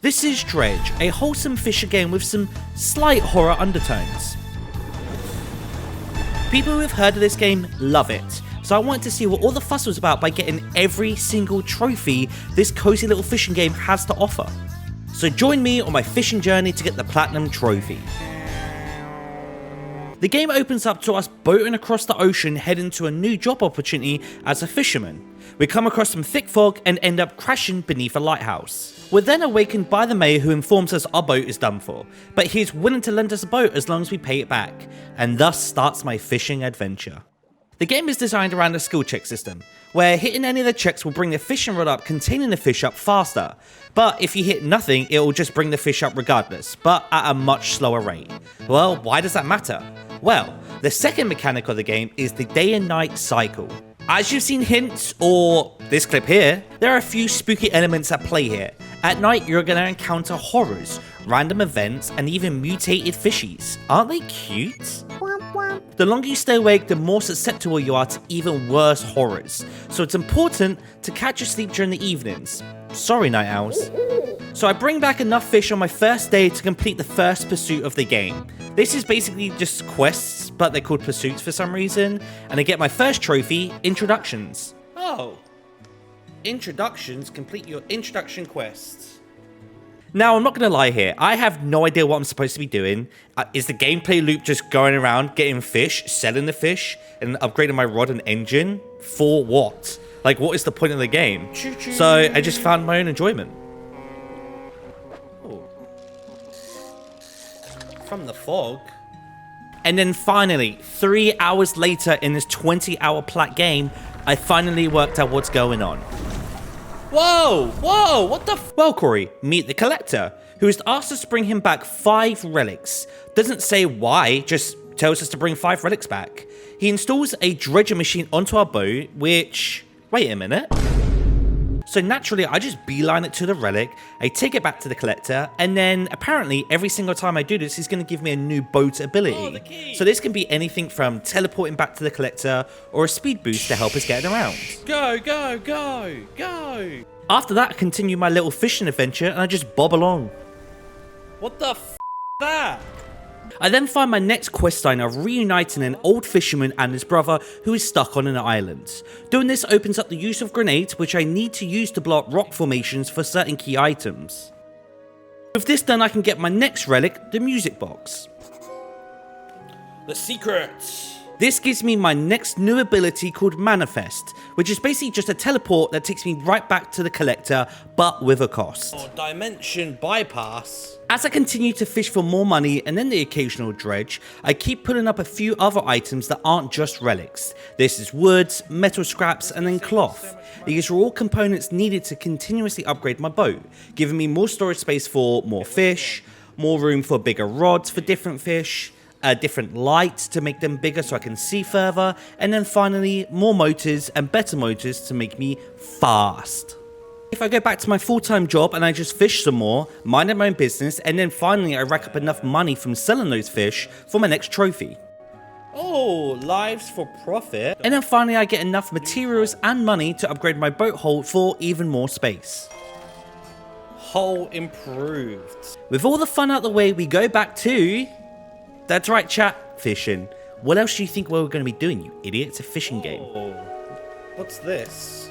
This is Dredge, a wholesome fishing game with some slight horror undertones. People who have heard of this game love it, so I wanted to see what all the fuss was about by getting every single trophy this cozy little fishing game has to offer. So join me on my fishing journey to get the Platinum Trophy. The game opens up to us boating across the ocean heading to a new job opportunity as a fisherman. We come across some thick fog and end up crashing beneath a lighthouse. We're then awakened by the mayor who informs us our boat is done for, but he's willing to lend us a boat as long as we pay it back, and thus starts my fishing adventure. The game is designed around a skill check system, where hitting any of the checks will bring the fishing rod up containing the fish up faster, but if you hit nothing it will just bring the fish up regardless, but at a much slower rate. Well, why does that matter? Well, the second mechanic of the game is the day and night cycle. As you've seen hints, or this clip here, there are a few spooky elements at play here. At night you're going to encounter horrors, random events, and even mutated fishies. Aren't they cute? The longer you stay awake, the more susceptible you are to even worse horrors, so it's important to catch your sleep during the evenings. Sorry, night owls. So I bring back enough fish on my first day to complete the first pursuit of the game. This is basically just quests, but they're called pursuits for some reason, and I get my first trophy, Introductions. Oh. Introductions, complete your introduction quests. Now, I'm not going to lie here, I have no idea what I'm supposed to be doing. Is the gameplay loop just going around getting fish, selling the fish, and upgrading my rod and engine? For what? Like, what is the point of the game? So, I just found my own enjoyment. Oh. From the fog. And then finally, 3 hours later in this 20-hour plat game, I finally worked out what's going on. Whoa, whoa, what the Well, Corey, meet the collector, who has asked us to bring him back 5 relics. Doesn't say why, just tells us to bring 5 relics back. He installs a dredger machine onto our boat, which... Wait a minute. So naturally, I just beeline it to the relic, I take it back to the collector, and then apparently every single time I do this, he's going to give me a new boat ability. So this can be anything from teleporting back to the collector, or a speed boost to help us get around. Go, go, go, go! After that, I continue my little fishing adventure, and I just bob along. What the f*** that? I then find my next quest line of reuniting an old fisherman and his brother who is stuck on an island. Doing this opens up the use of grenades, which I need to use to blow up rock formations for certain key items. With this done, I can get my next relic, the music box. The secrets! This gives me my next new ability called Manifest, which is basically just a teleport that takes me right back to the collector, but with a cost. Oh, dimension bypass. As I continue to fish for more money and then the occasional dredge, I keep putting up a few other items that aren't just relics. This is wood, metal scraps, and then cloth. These are all components needed to continuously upgrade my boat, giving me more storage space for more fish, more room for bigger rods for different fish, different lights to make them bigger so I can see further, and then finally more motors and better motors to make me fast. If I go back to my full-time job and I just fish some more, mind my own business, and then finally I rack up enough money from selling those fish for my next trophy. Oh, lives for profit. And then finally I get enough materials and money to upgrade my boat hull for even more space. Hull improved. With all the fun out the way, we go back to... That's right, chat, fishing. What else do you think we're going to be doing, you idiot? It's a fishing game. What's this?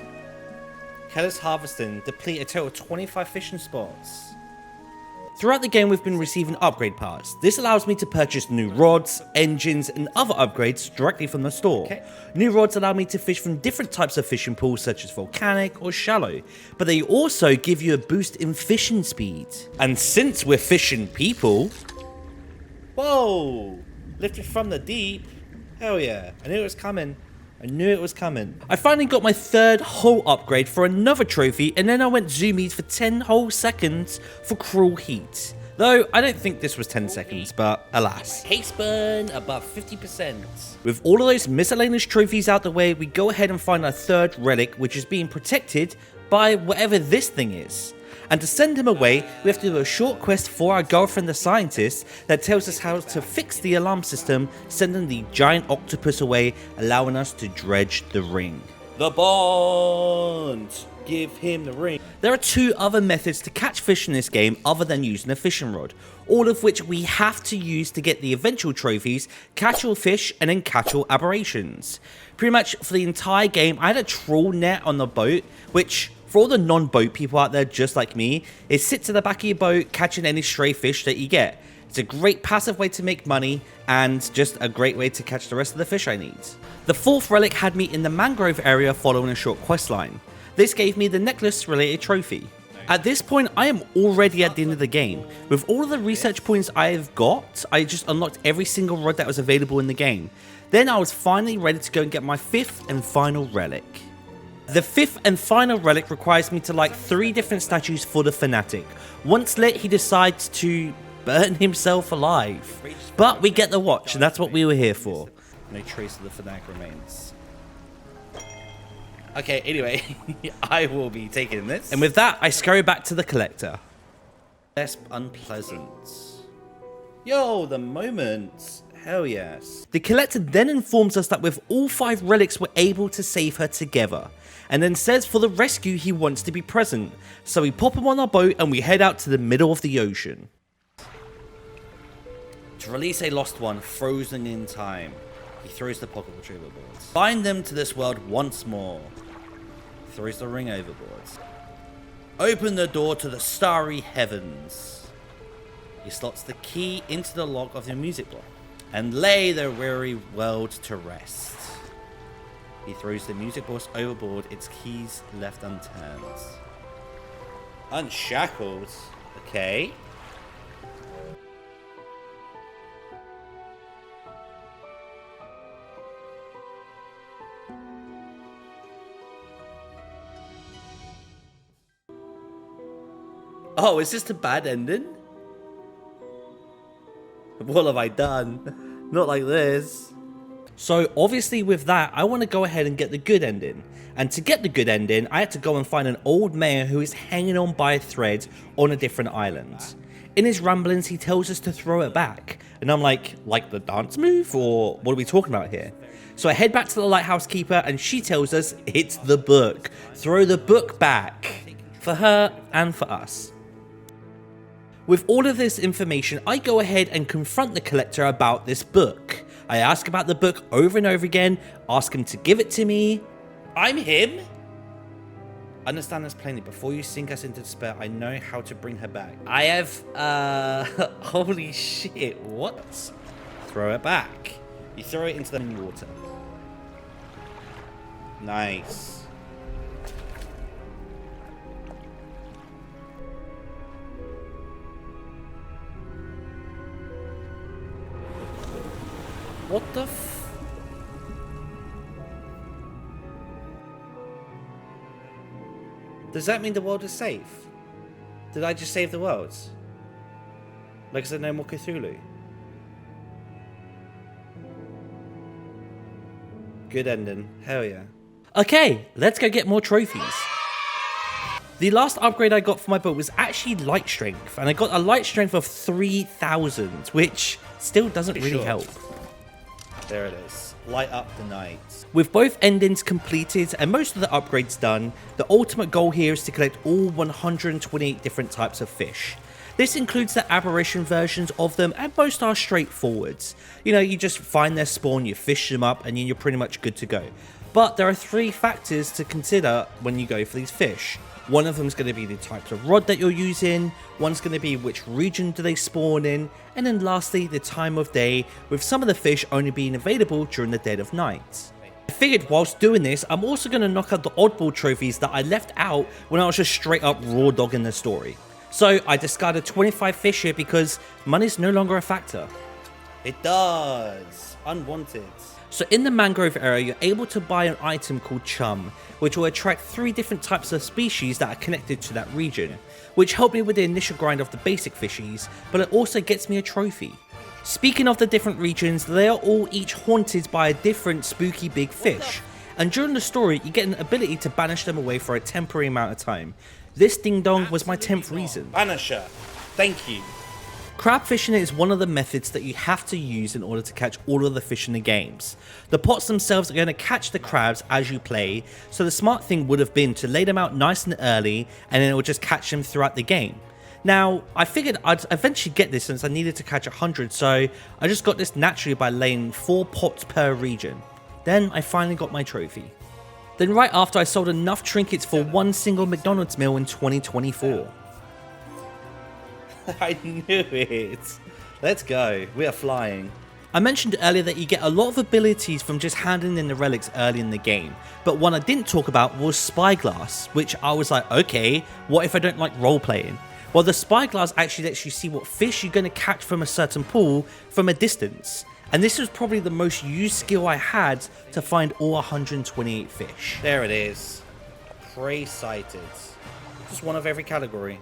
Careless harvesting. Deplete a total of 25 fishing spots. Throughout the game, we've been receiving upgrade parts. This allows me to purchase new rods, engines, and other upgrades directly from the store. New rods allow me to fish from different types of fishing pools, such as volcanic or shallow, but they also give you a boost in fishing speed. And since we're fishing people... Whoa! Lifted from the deep. Hell yeah. I knew it was coming. I finally got my 3rd hull upgrade for another trophy, and then I went zoomies for 10 whole seconds for cruel heat. Though, I don't think this was 10 seconds, but alas. Haste burn above 50%. With all of those miscellaneous trophies out the way, we go ahead and find our 3rd relic, which is being protected by whatever this thing is. And to send him away, we have to do a short quest for our girlfriend the scientist that tells us how to fix the alarm system, sending the giant octopus away, allowing us to dredge the ring. The bond! Give him the ring. There are 2 other methods to catch fish in this game other than using a fishing rod, all of which we have to use to get the eventual trophies, catch all fish, and then catch all aberrations. Pretty much for the entire game, I had a trawl net on the boat, which for all the non-boat people out there just like me, it sits at the back of your boat catching any stray fish that you get. It's a great passive way to make money, and just a great way to catch the rest of the fish I need. The 4th relic had me in the mangrove area following a short quest line. This gave me the necklace related trophy. At this point, I am already at the end of the game. With all of the research points I have got, I just unlocked every single rod that was available in the game. Then I was finally ready to go and get my 5th and final relic. The 5th and final relic requires me to light 3 different statues for the fanatic. Once lit, he decides to burn himself alive. But we get the watch, and that's what we were here for. No trace of the fanatic remains. Okay, anyway, I will be taking this. And with that, I scurry back to the collector. Less unpleasant. Yo, the moment. Hell yes. The collector then informs us that with all 5 relics, we're able to save her together. And then says for the rescue, he wants to be present. So we pop him on our boat and we head out to the middle of the ocean. To release a lost one, frozen in time. He throws the pocket retriever boards. Bind them to this world once more. Throws the ring overboard. Open the door to the starry heavens. He slots the key into the lock of the music block. And lay the weary world to rest. He throws the music box overboard, its keys left unturned. Unshackled? Okay. Oh, is this the bad ending? What have I done? Not like this. So obviously with that, I want to go ahead and get the good ending. And to get the good ending, I had to go and find an old mayor who is hanging on by a thread on a different island. In his ramblings, he tells us to throw it back. And I'm like the dance move? Or what are we talking about here? So I head back to the lighthouse keeper and she tells us it's the book. Throw the book back. For her and for us. With all of this information, I go ahead and confront the collector about this book. I ask about the book over and over again, ask him to give it to me. I'm him? Understand this plainly, before you sink us into despair, I know how to bring her back. I have, holy shit, what? Throw it back. You throw it into the water. Nice. What the f... Does that mean the world is safe? Did I just save the world? Like, is there no more Cthulhu? Good ending. Hell yeah. Okay, let's go get more trophies. The last upgrade I got for my boat was actually light strength, and I got a light strength of 3000, which still doesn't really help. There it is. Light up the night. With both endings completed and most of the upgrades done, the ultimate goal here is to collect all 128 different types of fish. This includes the aberration versions of them, and most are straightforward. You know, you just find their spawn, you fish them up, and then you're pretty much good to go. But there are 3 factors to consider when you go for these fish. One of them is going to be the types of rod that you're using, one's going to be which region do they spawn in, and then lastly the time of day, with some of the fish only being available during the dead of night. I figured whilst doing this, I'm also going to knock out the oddball trophies that I left out when I was just straight up raw dogging the story. So I discarded 25 fish here because money's no longer a factor. It does. Unwanted. So in the mangrove area, you're able to buy an item called Chum, which will attract 3 different types of species that are connected to that region, which helped me with the initial grind of the basic fishies, but it also gets me a trophy. Speaking of the different regions, they are all each haunted by a different spooky big fish, and during the story, you get an ability to banish them away for a temporary amount of time. This ding dong was my 10th reason. Banisher, thank you. Crab fishing is one of the methods that you have to use in order to catch all of the fish in the games. The pots themselves are going to catch the crabs as you play, so the smart thing would have been to lay them out nice and early and then it will just catch them throughout the game. Now, I figured I'd eventually get this since I needed to catch 100, so I just got this naturally by laying 4 pots per region. Then I finally got my trophy. Then right after, I sold enough trinkets for one single McDonald's meal in 2024. I knew it. Let's go. We are flying. I mentioned earlier that you get a lot of abilities from just handing in the relics early in the game, but one I didn't talk about was Spyglass, which I was like, okay, what if I don't like role-playing? Well, the Spyglass actually lets you see what fish you're going to catch from a certain pool from a distance. And this was probably the most used skill I had to find all 128 fish. There it is. Prey sighted. Just one of every category.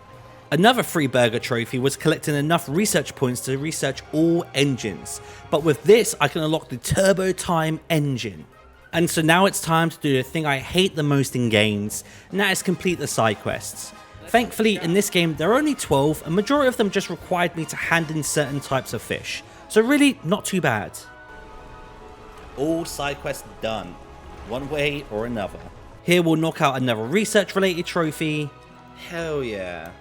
Another free burger trophy was collecting enough research points to research all engines. But with this, I can unlock the Turbo Time engine. And so now it's time to do the thing I hate the most in games, and that is complete the side quests. Thankfully, in this game, there are only 12, and majority of them just required me to hand in certain types of fish. So really, not too bad. All side quests done, one way or another. Here we'll knock out another research related trophy. Hell yeah.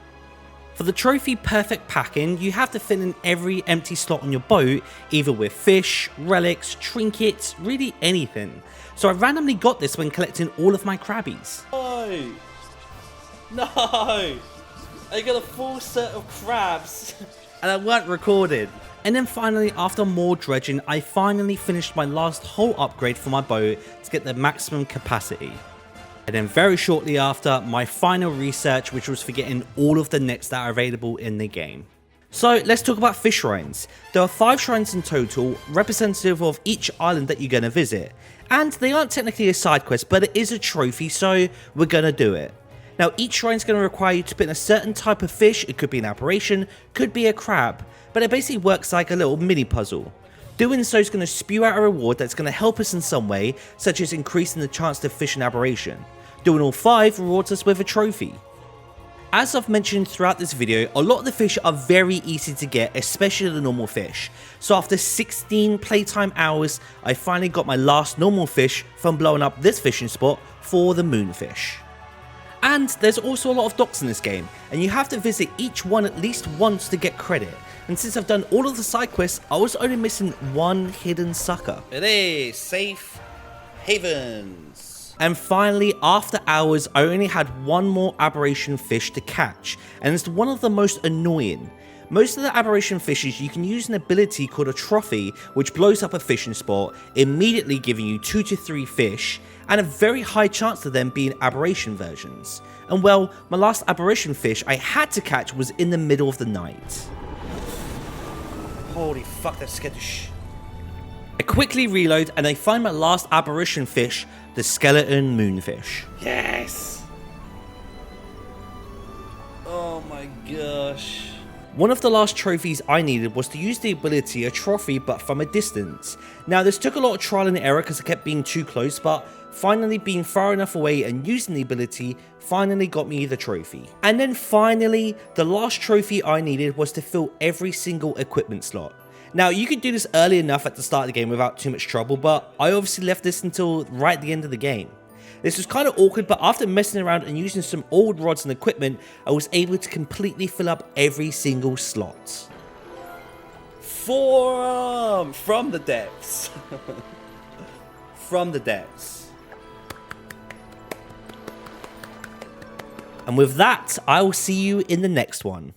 For the trophy perfect packing, you have to fill in every empty slot on your boat, either with fish, relics, trinkets, really anything. So I randomly got this when collecting all of my crabbies. No! I got a full set of crabs and I weren't recorded. And then finally, after more dredging, I finally finished my last hull upgrade for my boat to get the maximum capacity. And then very shortly after, my final research, which was for getting all of the nets that are available in the game. So let's talk about fish shrines. There are 5 shrines in total, representative of each island that you're going to visit. And they aren't technically a side quest, but it is a trophy, so we're going to do it. Now each shrine is going to require you to put in a certain type of fish. It could be an aberration, could be a crab, but it basically works like a little mini puzzle. Doing so is going to spew out a reward that's going to help us in some way, such as increasing the chance to fish an aberration. Doing all 5 rewards us with a trophy. As I've mentioned throughout this video, a lot of the fish are very easy to get, especially the normal fish. So after 16 playtime hours, I finally got my last normal fish from blowing up this fishing spot for the moonfish. And there's also a lot of docks in this game, and you have to visit each one at least once to get credit. And since I've done all of the side quests, I was only missing one hidden sucker. It is Safe Havens. And finally, after hours, I only had one more aberration fish to catch, and it's one of the most annoying. Most of the aberration fishes, you can use an ability called a trophy, which blows up a fishing spot, immediately giving you 2 to 3 fish, and a very high chance of them being aberration versions. And well, my last aberration fish I had to catch was in the middle of the night. Holy fuck, that scared the I quickly reload and I find my last aberration fish, the skeleton moonfish. Yes! Oh my gosh. One of the last trophies I needed was to use the ability a trophy but from a distance. Now this took a lot of trial and error because I kept being too close, but finally being far enough away and using the ability finally got me the trophy. And then finally, the last trophy I needed was to fill every single equipment slot. Now you could do this early enough at the start of the game without too much trouble, but I obviously left this until right at the end of the game. This was kind of awkward, but after messing around and using some old rods and equipment, I was able to completely fill up every single slot. Forearm! From the depths. From the depths. And with that, I will see you in the next one.